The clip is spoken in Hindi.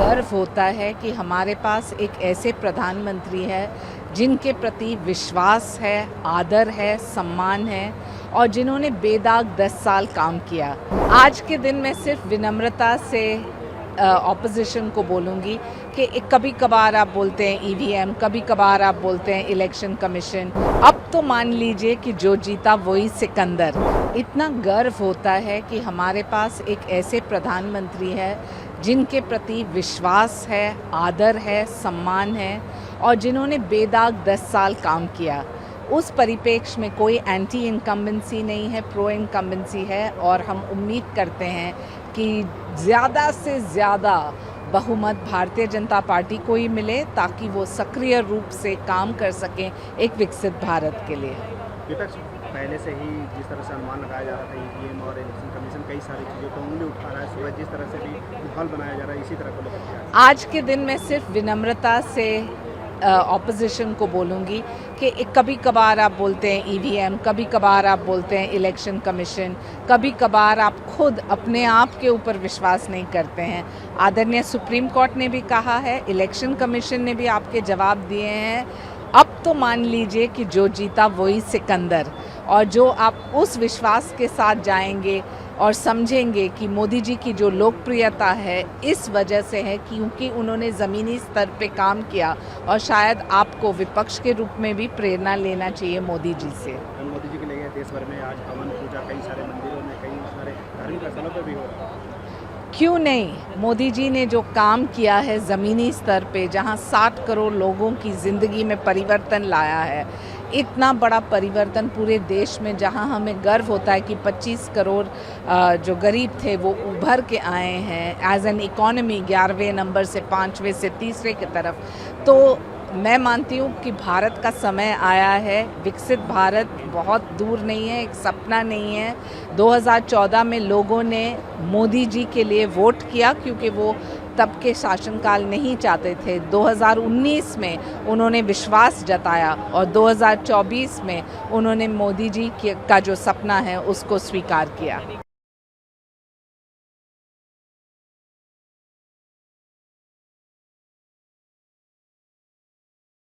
गर्व होता है कि हमारे पास एक ऐसे प्रधानमंत्री है जिनके प्रति विश्वास है, आदर है, सम्मान है और जिन्होंने बेदाग 10 साल काम किया। आज के दिन मैं सिर्फ विनम्रता से ऑपोजिशन को बोलूँगी कि कभी कभार आप बोलते हैं ईवीएम, कभी कभार आप बोलते हैं इलेक्शन कमीशन, अब तो मान लीजिए कि जो जीता वही सिकंदर। इतना गर्व होता है कि हमारे पास एक ऐसे प्रधानमंत्री है जिनके प्रति विश्वास है, आदर है, सम्मान है और जिन्होंने बेदाग 10 साल काम किया। उस परिप्रेक्ष्य में कोई एंटी इनकम्बेंसी नहीं है, प्रो इनकम्बेंसी है और हम उम्मीद करते हैं कि ज़्यादा से ज़्यादा बहुमत भारतीय जनता पार्टी को ही मिले ताकि वो सक्रिय रूप से काम कर सकें एक विकसित भारत के लिए। विपक्ष पहले से ही जिस तरह से अनुमान लगाया जा रहा था ईवीएम और इलेक्शन कमीशन कई सारी चीज़ों को उंगली उठा रहा है, सूरज जिस तरह से भी माहौल बनाया जा रहा है इसी तरह को लेकर के आज के दिन मैं सिर्फ विनम्रता से ऑपोजिशन को बोलूँगी कि कभी कभार आप बोलते हैं ईवीएम, कभी कभार आप बोलते हैं इलेक्शन कमीशन, कभी कभार आप खुद अपने आप के ऊपर विश्वास नहीं करते हैं। आदरणीय सुप्रीम कोर्ट ने भी कहा है, इलेक्शन कमीशन ने भी आपके जवाब दिए हैं। अब तो मान लीजिए कि जो जीता वही सिकंदर, और जो आप उस विश्वास के साथ जाएंगे और समझेंगे कि मोदी जी की जो लोकप्रियता है इस वजह से है क्योंकि उन्होंने ज़मीनी स्तर पे काम किया, और शायद आपको विपक्ष के रूप में भी प्रेरणा लेना चाहिए मोदी जी से। मोदी जी के लिए देश भर में आज हवन पूजा कई सारे मंदिरों में, कई सारे धार्मिक स्थलों पर भी हो रहा है। क्यों नहीं, मोदी जी ने जो काम किया है ज़मीनी स्तर पे, जहां 60 करोड़ लोगों की ज़िंदगी में परिवर्तन लाया है, इतना बड़ा परिवर्तन पूरे देश में, जहां हमें गर्व होता है कि 25 करोड़ जो गरीब थे वो उभर के आए हैं एज एन इकोनॉमी 11वें नंबर से 5वें से तीसरे की तरफ। तो मैं मानती हूँ कि भारत का समय आया है, विकसित भारत बहुत दूर नहीं है, एक सपना नहीं है। 2014 में लोगों ने मोदी जी के लिए वोट किया क्योंकि वो तब के शासनकाल नहीं चाहते थे। 2019 में उन्होंने विश्वास जताया और 2024 में उन्होंने मोदी जी का जो सपना है उसको स्वीकार किया।